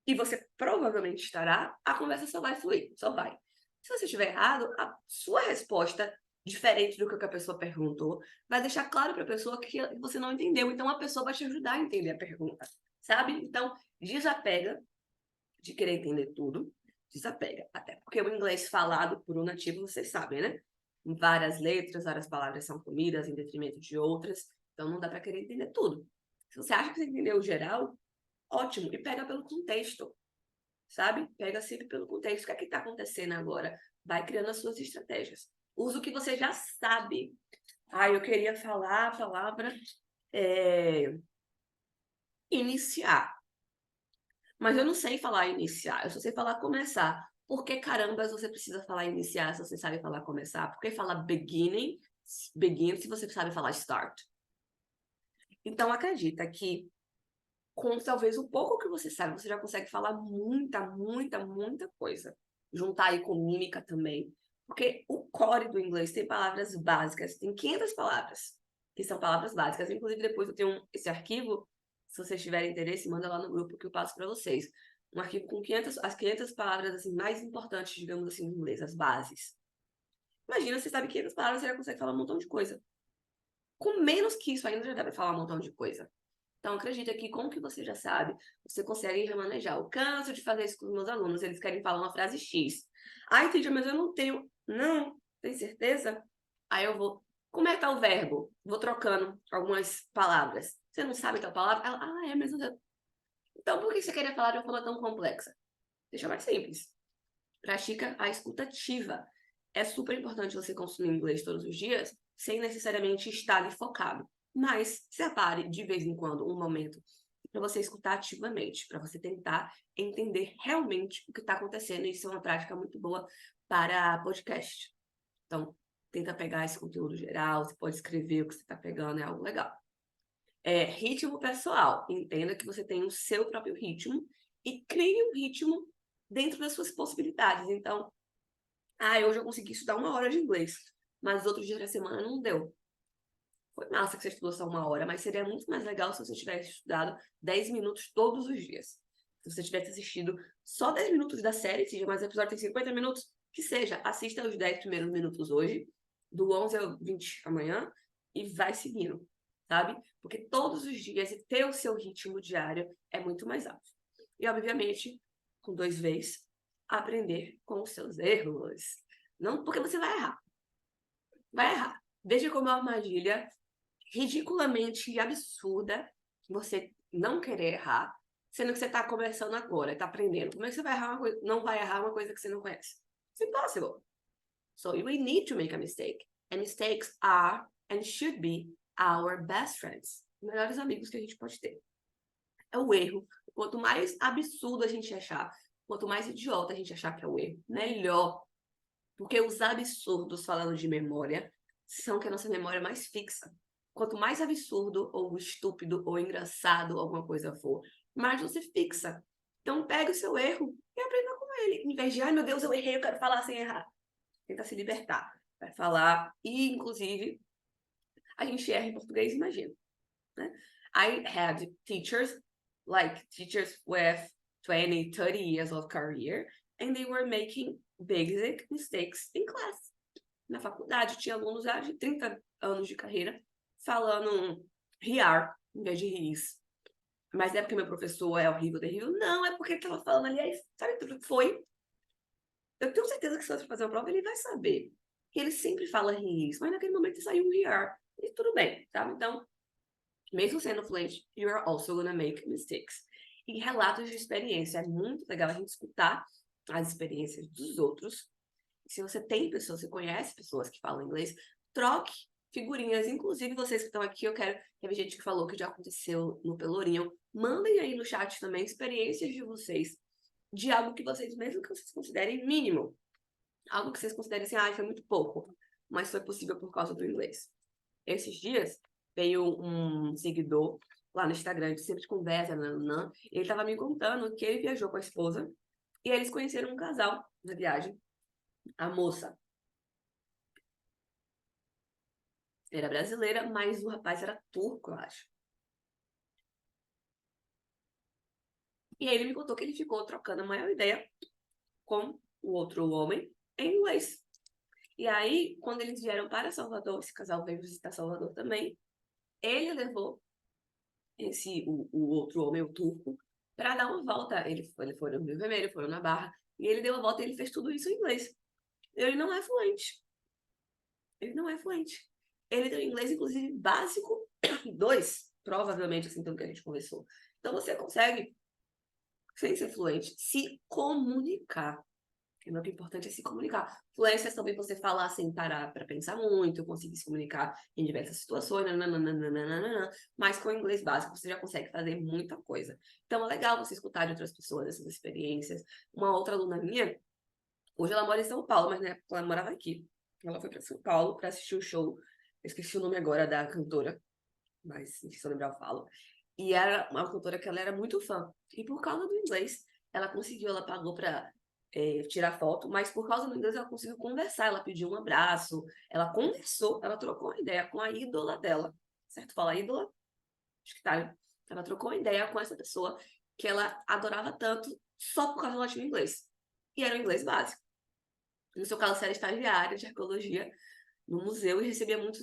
e você provavelmente estará, a conversa só vai fluir, só vai. Se você estiver errado, a sua resposta, diferente do que a pessoa perguntou, vai deixar claro para a pessoa que você não entendeu. Então, a pessoa vai te ajudar a entender a pergunta, sabe? Então, desapega de querer entender tudo, desapega. Até porque o inglês falado por um nativo, vocês sabem, né? Várias letras, várias palavras são comidas em detrimento de outras, então não dá para querer entender tudo. Se você acha que você entendeu o geral, ótimo, e pega pelo contexto, sabe? Pega sempre pelo contexto. O que é que está acontecendo agora? Vai criando as suas estratégias. Usa o que você já sabe. Ah, eu queria falar a palavra iniciar. Mas eu não sei falar iniciar, eu só sei falar começar. Por que carambas você precisa falar iniciar se você sabe falar começar? Por que falar beginning, begin, se você sabe falar start? Então, acredita que com talvez um pouco que você sabe, você já consegue falar muita, muita, muita coisa. Juntar aí com mímica também. Porque o core do inglês tem palavras básicas, tem 500 palavras, que são palavras básicas. Inclusive, depois eu tenho esse arquivo, se vocês tiverem interesse, manda lá no grupo que eu passo para vocês. Um arquivo com 500, as 500 palavras assim, mais importantes, digamos assim, do inglês, as bases. Imagina, você sabe 500 palavras, você já consegue falar um montão de coisa. Com menos que isso ainda já dá para falar um montão de coisa. Então, acredita que com o que você já sabe, você consegue remanejar. Eu canso de fazer isso com os meus alunos, eles querem falar uma frase X. Ai, teacher, mas eu não tenho. Não, tem certeza? Aí eu vou. Como é que tá o verbo? Vou trocando algumas palavras. Você não sabe tal palavra? Ela, é, mas eu... Então, por que você queria falar de uma forma tão complexa? Deixa mais simples. Pratica a escutativa. É super importante você consumir inglês todos os dias, sem necessariamente estar ali focado. Mas separe de vez em quando um momento para você escutar ativamente, para você tentar entender realmente o que está acontecendo. Isso é uma prática muito boa para podcast. Então, tenta pegar esse conteúdo geral, você pode escrever o que você está pegando, é algo legal. Ritmo pessoal. Entenda que você tem o seu próprio ritmo e crie um ritmo dentro das suas possibilidades. Então, hoje eu consegui estudar 1 hora de inglês, mas os outros dias da semana não deu. Foi massa que você estudou só 1 hora, mas seria muito mais legal se você tivesse estudado 10 minutos todos os dias. Se você tivesse assistido só 10 minutos da série, seja mais episódio tem 50 minutos, que seja, assista os 10 primeiros minutos hoje, do 11 ao 20 amanhã, e vai seguindo, sabe? Porque todos os dias e ter o seu ritmo diário é muito mais alto. E, obviamente, com 2 vezes, aprender com os seus erros. Não porque você vai errar. Vai errar. Veja como é uma armadilha ridiculamente absurda você não querer errar, sendo que você está começando agora, está aprendendo. Como é que você vai errar não vai errar uma coisa que você não conhece? It's impossible. So we need to make a mistake. And mistakes are and should be our best friends. Os melhores amigos que a gente pode ter. É o erro. Quanto mais absurdo a gente achar, quanto mais idiota a gente achar que é o erro, melhor. Porque os absurdos, falando de memória, são que a nossa memória é mais fixa. Quanto mais absurdo, ou estúpido, ou engraçado alguma coisa for, mais você fixa. Então, pega o seu erro e aprenda com ele. Em vez de, ai meu Deus, eu errei, eu quero falar sem errar. Tenta se libertar. Vai falar, e inclusive, a gente erra em português, imagina. Né? I had teachers with 20, 30 years of career, and they were making basic mistakes in class. Na faculdade, tinha alunos já de 30 anos de carreira falando riar em vez de ris. Mas é porque meu professor é horrível, terrível? Não, é porque ele estava falando ali, aí, sabe tudo que foi? Eu tenho certeza que se você fazer uma prova, ele vai saber. Que ele sempre fala ris, mas naquele momento saiu um riar. E tudo bem, sabe? Então, mesmo sendo fluente, you are also gonna make mistakes. E relatos de experiência. É muito legal a gente escutar as experiências dos outros. Se você tem pessoas, você conhece pessoas que falam inglês, troque figurinhas. Inclusive, vocês que estão aqui, eu quero... Teve gente que falou que já aconteceu no Pelourinho. Mandem aí no chat também experiências de vocês, de algo que vocês, mesmo que vocês considerem mínimo, algo que vocês considerem assim, foi muito pouco, mas foi possível por causa do inglês. Esses dias, veio um seguidor lá no Instagram, a gente sempre conversa, ele estava me contando que ele viajou com a esposa e eles conheceram um casal na viagem. A moça era brasileira, mas o rapaz era turco, eu acho. E aí ele me contou que ele ficou trocando a maior ideia com o outro homem em inglês. E aí, quando eles vieram para Salvador, esse casal veio visitar Salvador também, ele levou o outro homem, o turco, para dar uma volta. Ele foi no Rio Vermelho, foi na Barra, e ele deu uma volta e ele fez tudo isso em inglês. Ele não é fluente. Ele não é fluente. Ele tem inglês, inclusive, básico 2, provavelmente, assim, pelo que a gente conversou. Então, você consegue, sem ser fluente, se comunicar. O que é importante é se comunicar. Fluência é também você falar sem parar para pensar muito, conseguir se comunicar em diversas situações, mas com o inglês básico você já consegue fazer muita coisa. Então é legal você escutar de outras pessoas essas experiências. Uma outra aluna minha, hoje ela mora em São Paulo, mas na época ela morava aqui. Ela foi para São Paulo para assistir o show, eu esqueci o nome agora da cantora, mas se eu lembrar eu falo. E era uma cantora que ela era muito fã. E por causa do inglês, ela pagou para tirar foto, mas por causa do inglês ela conseguiu conversar, ela pediu um abraço, ela conversou, ela trocou uma ideia com a ídola dela, certo? Fala ídola? Acho que tá. Ela trocou uma ideia com essa pessoa que ela adorava tanto só por causa do latim inglês. E era o inglês básico. No seu caso, você era estagiária de arqueologia no museu e recebia muitos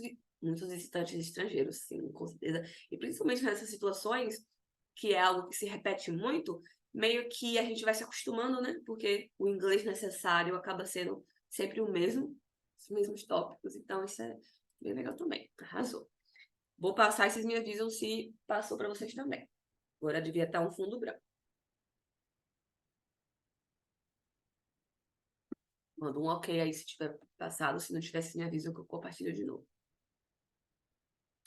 visitantes estrangeiros, sim, com certeza. E principalmente nessas situações, que é algo que se repete muito, meio que a gente vai se acostumando, né? Porque o inglês necessário acaba sendo sempre o mesmo, os mesmos tópicos. Então, isso é bem legal também. Arrasou. Vou passar e vocês me avisam se passou para vocês também. Agora devia estar um fundo branco. Manda um ok aí se tiver passado. Se não tivesse, me avisa que eu compartilho de novo.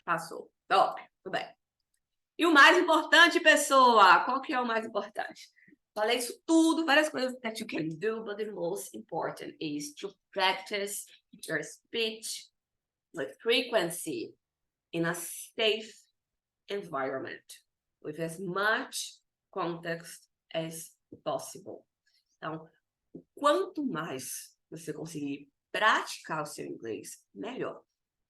Passou. Top. Tudo bem. E o mais importante, pessoa, qual que é o mais importante? Falei isso tudo, várias coisas that you can do, but the most important is to practice your speech with frequency in a safe environment, with as much context as possible. Então, quanto mais você conseguir praticar o seu inglês, melhor.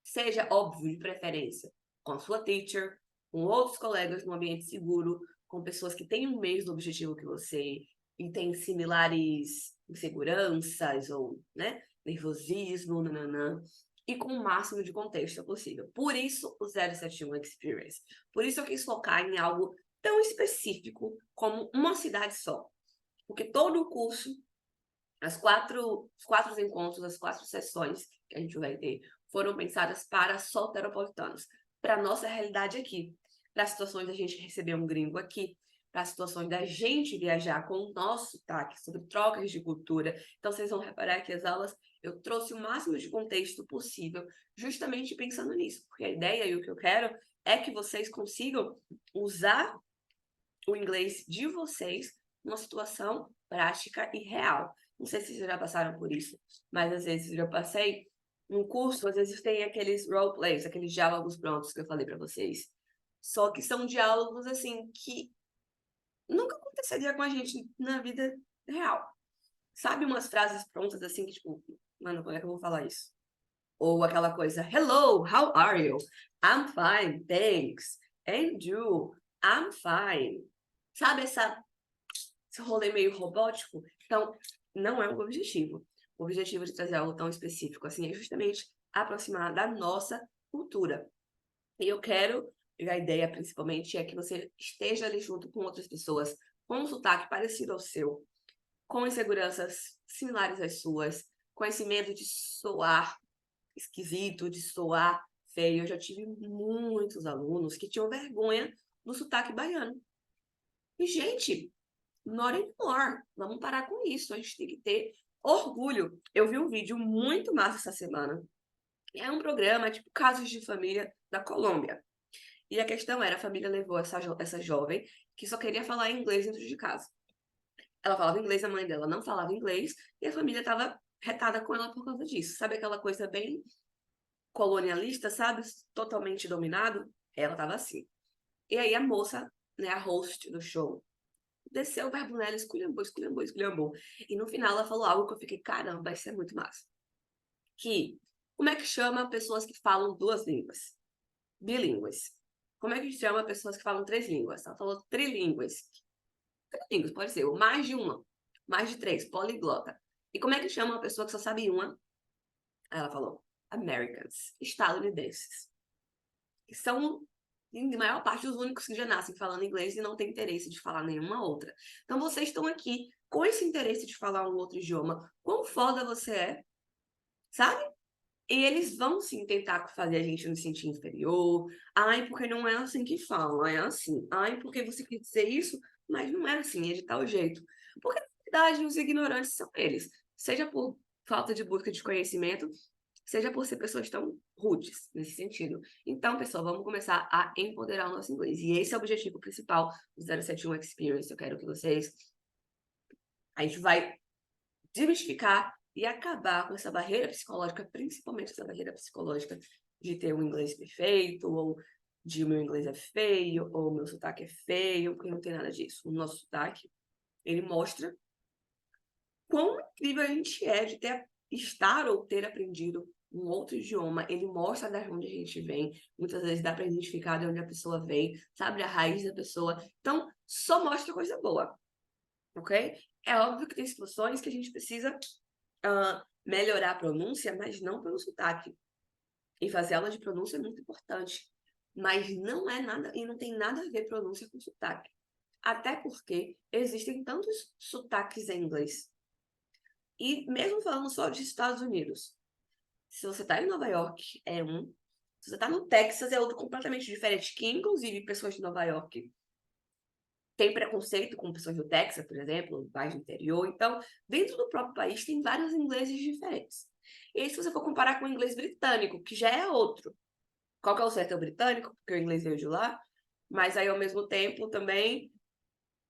Seja, óbvio, de preferência, com a sua teacher, com outros colegas num ambiente seguro, com pessoas que têm o mesmo objetivo que você e têm similares inseguranças ou, né, nervosismo, nananã, e com o máximo de contexto possível. Por isso, o 071 Experience. Por isso eu quis focar em algo tão específico como uma cidade só. Porque todo o curso, os quatro encontros, as 4 sessões que a gente vai ter, foram pensadas para soteropolitanos, para a nossa realidade aqui, para as situações da gente receber um gringo aqui, para as situações da gente viajar com o nosso sotaque, sobre trocas de cultura. Então, vocês vão reparar que as aulas eu trouxe o máximo de contexto possível, justamente pensando nisso, porque a ideia e o que eu quero é que vocês consigam usar o inglês de vocês numa situação prática e real. Não sei se vocês já passaram por isso, mas às vezes eu já passei. No curso, às vezes tem aqueles roleplays, aqueles diálogos prontos que eu falei para vocês. Só que são diálogos, assim, que nunca aconteceria com a gente na vida real. Sabe umas frases prontas, assim, que tipo, mano, como é que eu vou falar isso? Ou aquela coisa, hello, how are you? I'm fine, thanks. And you? I'm fine. Sabe esse rolê meio robótico? Então, não é o objetivo. O objetivo de trazer algo tão específico assim é justamente aproximar da nossa cultura. E eu quero, a ideia principalmente é que você esteja ali junto com outras pessoas com um sotaque parecido ao seu, com inseguranças similares às suas, com esse medo de soar esquisito, de soar feio. Eu já tive muitos alunos que tinham vergonha do sotaque baiano. E, gente, not anymore. Vamos parar com isso. A gente tem que ter orgulho. Eu vi um vídeo muito massa essa semana. É um programa tipo Casos de Família da Colômbia. E a questão era, a família levou essa jovem que só queria falar inglês dentro de casa. Ela falava inglês, a mãe dela não falava inglês, e a família estava retada com ela por causa disso. Sabe aquela coisa bem colonialista, sabe? Totalmente dominado? Ela estava assim. E aí a moça, né, a host do show, desceu o verbo nela, esculhambou, esculhambou, esculhambou. E no final ela falou algo que eu fiquei, caramba, isso é muito massa. Que, como é que chama pessoas que falam 2 línguas? Bilíngues. Como é que chama pessoas que falam 3 línguas? Ela falou trilíngues. Trilíngues, pode ser, ou mais de uma. Mais de 3, poliglota. E como é que chama uma pessoa que só sabe uma? Ela falou, Americans, estadunidenses. Que são, em maior parte, os únicos que já nascem falando inglês e não têm interesse de falar nenhuma outra. Então, vocês estão aqui com esse interesse de falar um outro idioma. Quão foda você é, sabe? E eles vão sim tentar fazer a gente nos sentir inferior. Ai, porque não é assim que falam, é assim. Ai, porque você quer dizer isso, mas não é assim, é de tal jeito. Porque, na verdade, os ignorantes são eles. Seja por falta de busca de conhecimento, seja por ser pessoas tão rudes nesse sentido. Então, pessoal, vamos começar a empoderar o nosso inglês. E esse é o objetivo principal do 071 Experience. Eu quero que vocês... A gente vai desmistificar e acabar com essa barreira psicológica, principalmente essa barreira psicológica de ter um inglês perfeito, ou de o meu inglês é feio, ou o meu sotaque é feio, porque não tem nada disso. O nosso sotaque, ele mostra quão incrível a gente é de estar ou ter aprendido um outro idioma. Ele mostra de onde a gente vem. Muitas vezes dá para identificar de onde a pessoa vem, sabe a raiz da pessoa. Então, só mostra coisa boa, ok? É óbvio que tem situações que a gente precisa melhorar a pronúncia, mas não pelo sotaque. E fazer aula de pronúncia é muito importante. Mas não é nada, e não tem nada a ver pronúncia com sotaque. Até porque existem tantos sotaques em inglês. E mesmo falando só de Estados Unidos, se você está em Nova York, é um. Se você está no Texas, é outro completamente diferente. Que, inclusive, pessoas de Nova York têm preconceito com pessoas do Texas, por exemplo, mais do interior. Então, dentro do próprio país, tem vários ingleses diferentes. E aí, se você for comparar com o inglês britânico, que já é outro. Qual que é o certo? É o britânico, porque o inglês veio de lá. Mas aí, ao mesmo tempo, também,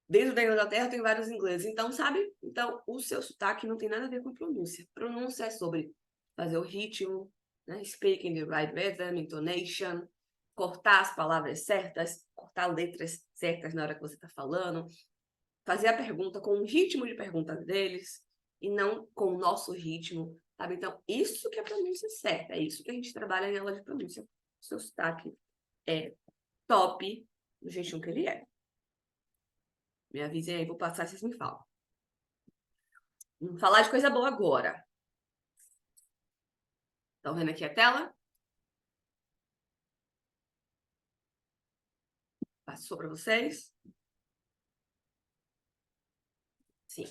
dentro da Inglaterra, tem vários ingleses. Então, sabe? Então, o seu sotaque não tem nada a ver com pronúncia. Pronúncia é sobre fazer o ritmo, né? Speaking the right rhythm, intonation, cortar as palavras certas, cortar letras certas na hora que você está falando. fazer a pergunta com o ritmo de pergunta deles e não com o nosso ritmo, sabe? Então, isso que é a pronúncia certa, é isso que a gente trabalha em aula de pronúncia. O seu sotaque é top do jeitinho que ele é. Me avisem aí, vou passar, vocês me falam. Vamos falar de coisa boa agora. Estão vendo aqui a tela? Passou para vocês? Sim,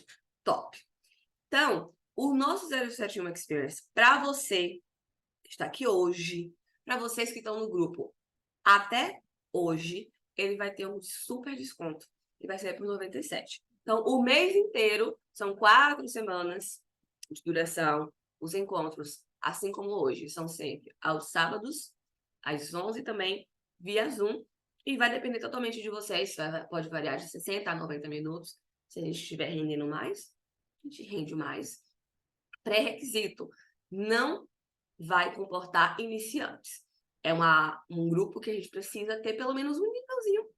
top. Então, o nosso 071 Experience, para você que está aqui hoje, para vocês que estão no grupo até hoje, ele vai ter um super desconto. E vai ser por 97. Então, o mês inteiro, são 4 semanas de duração. Os encontros, assim como hoje, são sempre aos sábados, às 11 também, via Zoom. E vai depender totalmente de vocês. Pode variar de 60 a 90 minutos. Se a gente estiver rendendo mais, a gente rende mais. Pré-requisito, não vai comportar iniciantes. É um grupo que a gente precisa ter pelo menos um nívelzinho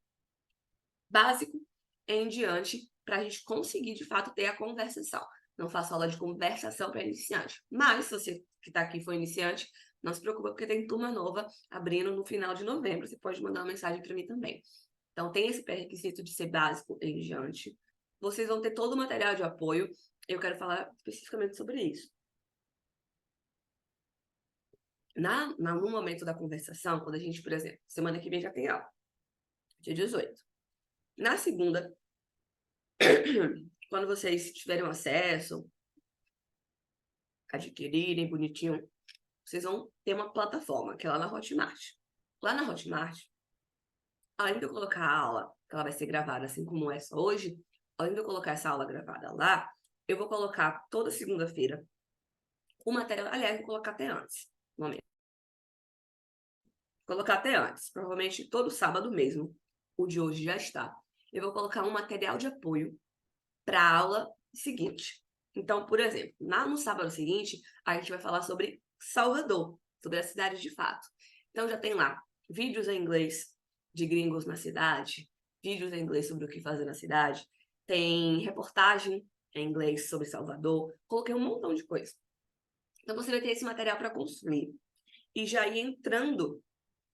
básico em diante para a gente conseguir, de fato, ter a conversação. Não faço aula de conversação para iniciante. Mas, se você que está aqui for iniciante, não se preocupe, porque tem turma nova abrindo no final de novembro. Você pode mandar uma mensagem para mim também. Então, tem esse pré-requisito de ser básico em diante. Vocês vão ter todo o material de apoio. Eu quero falar especificamente sobre isso. No momento da conversação, quando a gente, por exemplo, semana que vem já tem aula, dia 18. Na segunda, quando vocês tiverem acesso, adquirirem bonitinho, vocês vão ter uma plataforma, que é lá na Hotmart. Lá na Hotmart, além de eu colocar a aula, que ela vai ser gravada assim como essa hoje, além de eu colocar essa aula gravada lá, eu vou colocar toda segunda-feira o material, aliás, vou colocar até antes, no momento. Vou colocar até antes, provavelmente todo sábado mesmo, o de hoje já está. Eu vou colocar um material de apoio para a aula seguinte. Então, por exemplo, no sábado seguinte, a gente vai falar sobre Salvador, sobre a cidade de fato. Então, já tem lá vídeos em inglês de gringos na cidade, vídeos em inglês sobre o que fazer na cidade, tem reportagem em inglês sobre Salvador, coloquei um montão de coisa. Então, você vai ter esse material para consumir e já ir entrando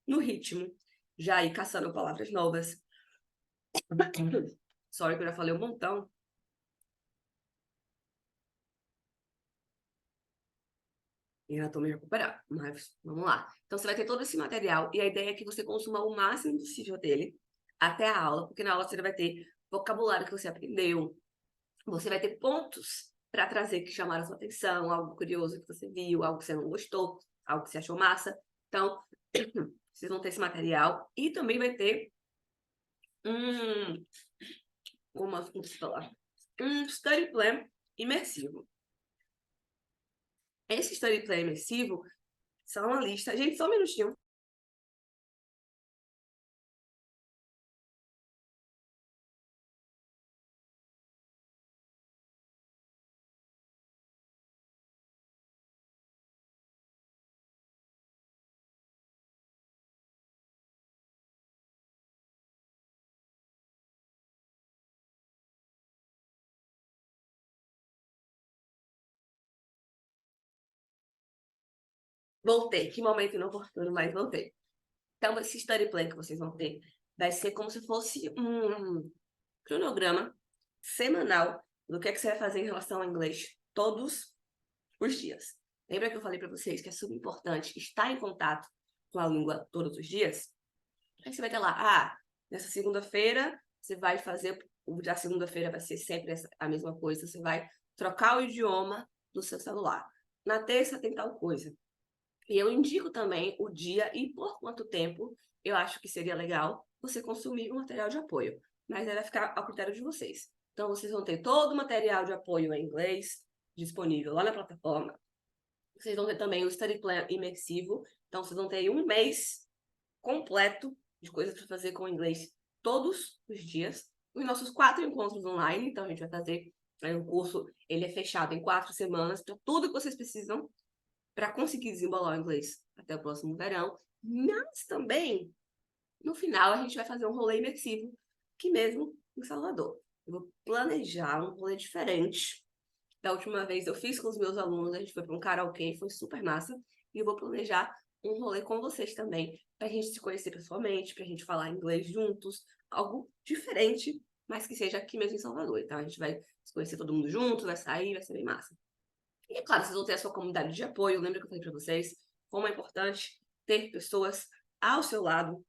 no ritmo, já ir caçando palavras novas. Sorry que eu já falei um montão. E já tô me recuperando, mas vamos lá. Então, você vai ter todo esse material e a ideia é que você consuma o máximo possível dele até a aula, porque na aula você vai ter vocabulário que você aprendeu, você vai ter pontos para trazer que chamaram a sua atenção, algo curioso que você viu, algo que você não gostou, algo que você achou massa. Então, vocês vão ter esse material e também vai ter um study plan imersivo. Esse study plan imersivo são uma lista... Gente, só um minutinho. Voltei. Que momento inoportuno, mas voltei. Então, esse study plan que vocês vão ter vai ser como se fosse um cronograma semanal do que você vai fazer em relação ao inglês todos os dias. Lembra que eu falei para vocês que é super importante estar em contato com a língua todos os dias? Aí você vai ter lá, nessa segunda-feira você vai fazer, a segunda-feira vai ser sempre a mesma coisa, você vai trocar o idioma do seu celular. Na terça tem tal coisa. E eu indico também o dia e por quanto tempo eu acho que seria legal você consumir o material de apoio. Mas aí vai ficar ao critério de vocês. Então, vocês vão ter todo o material de apoio em inglês disponível lá na plataforma. Vocês vão ter também o Study Plan imersivo. Então, vocês vão ter um mês completo de coisas para fazer com o inglês todos os dias. Os nossos 4 encontros online. Então, a gente vai fazer o curso, ele é fechado em 4 semanas para tudo que vocês precisam para conseguir desembolar o inglês até o próximo verão, mas também, no final, a gente vai fazer um rolê imersivo aqui mesmo em Salvador. eu vou planejar um rolê diferente. Da última vez eu fiz com os meus alunos, a gente foi para um karaokê, foi super massa. E eu vou planejar um rolê com vocês também, para a gente se conhecer pessoalmente, para a gente falar inglês juntos, algo diferente, mas que seja aqui mesmo em Salvador. Então a gente vai se conhecer todo mundo junto, vai sair, vai ser bem massa. E é claro, vocês vão ter a sua comunidade de apoio. Lembra que eu falei para vocês como é importante ter pessoas ao seu lado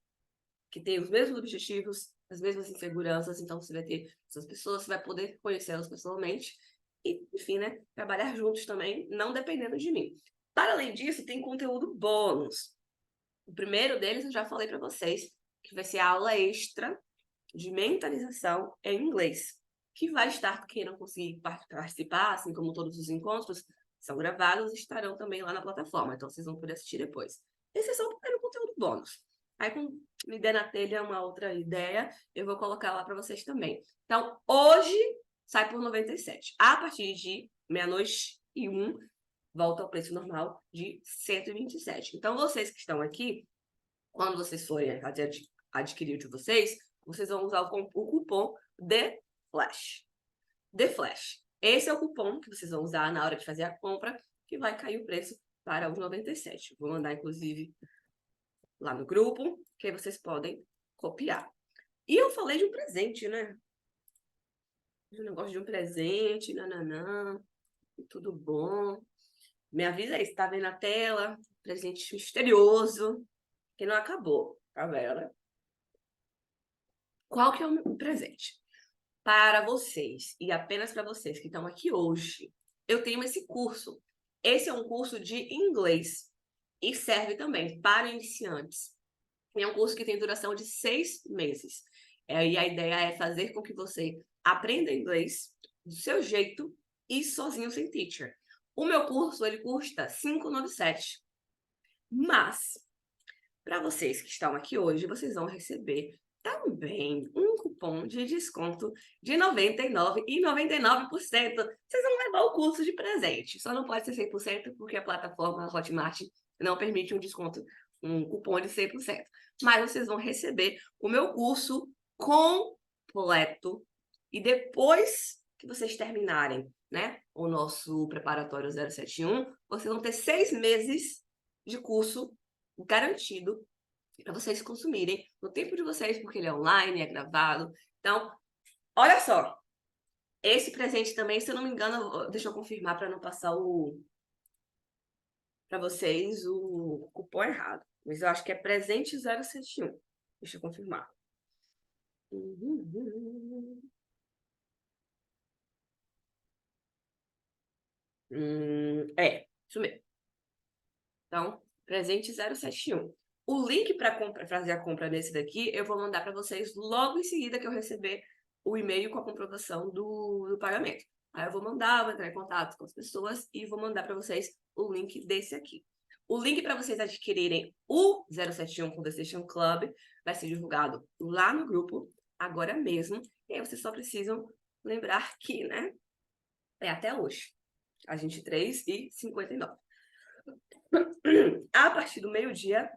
que têm os mesmos objetivos, as mesmas inseguranças. Então você vai ter essas pessoas, você vai poder conhecê-las pessoalmente e, enfim, né, trabalhar juntos também, não dependendo de mim. Para além disso, tem conteúdo bônus. O primeiro deles eu já falei para vocês, que vai ser a aula extra de mentalização em inglês, que vai estar, quem não conseguir participar, assim como todos os encontros, são gravados e estarão também lá na plataforma, então vocês vão poder assistir depois. Esse é só o primeiro conteúdo bônus. Aí, com me der na telha uma outra ideia, eu vou colocar lá para vocês também. Então, hoje sai por 97. A partir de 00:01, volta ao preço normal de 127. Então, vocês que estão aqui, quando vocês forem adquirir o de vocês vão usar o cupom THEFLASH. THEFLASH. Esse é o cupom que vocês vão usar na hora de fazer a compra, que vai cair o preço para os 97. Vou mandar, inclusive, lá no grupo, que aí vocês podem copiar. E eu falei de um presente, né? Um negócio de um presente, nananã, tudo bom. Me avisa aí, se tá vendo na tela, presente misterioso, que não acabou, tá vendo? Qual que é o presente? Para vocês, e apenas para vocês que estão aqui hoje, eu tenho esse curso. Esse é um curso de inglês e serve também para iniciantes. É um curso que tem duração de 6 meses. E a ideia é fazer com que você aprenda inglês do seu jeito e sozinho sem teacher. O meu curso, ele custa R$ 597. Mas, para vocês que estão aqui hoje, vocês vão receber também um cupom de desconto de 99,99%. Vocês vão levar o curso de presente. Só não pode ser 100% porque a plataforma Hotmart não permite um cupom de 100%. Mas vocês vão receber o meu curso completo e depois que vocês terminarem, né, o nosso preparatório 071, vocês vão ter 6 meses de curso garantido para vocês consumirem no tempo de vocês, porque ele é online, é gravado. Então, olha só. Esse presente também, se eu não me engano, deixa eu confirmar para não passar para vocês o cupom errado. Mas eu acho que é presente 071. Deixa eu confirmar. Isso mesmo. Então, presente 071. O link para fazer a compra nesse daqui, eu vou mandar para vocês logo em seguida que eu receber o e-mail com a comprovação do pagamento. Aí eu vou mandar, vou entrar em contato com as pessoas e vou mandar para vocês o link desse aqui. O link para vocês adquirirem o 071 Conversation Club vai ser divulgado lá no grupo, agora mesmo. E aí vocês só precisam lembrar que, né, é até hoje, às 23h59. A partir do meio-dia,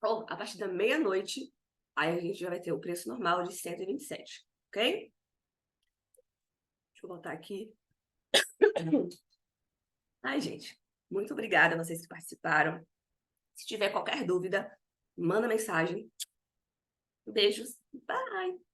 ou a partir da meia-noite, aí a gente já vai ter o preço normal de 127, ok? Deixa eu voltar aqui. Ai, gente, muito obrigada a vocês que participaram. Se tiver qualquer dúvida, manda mensagem. Beijos. Bye!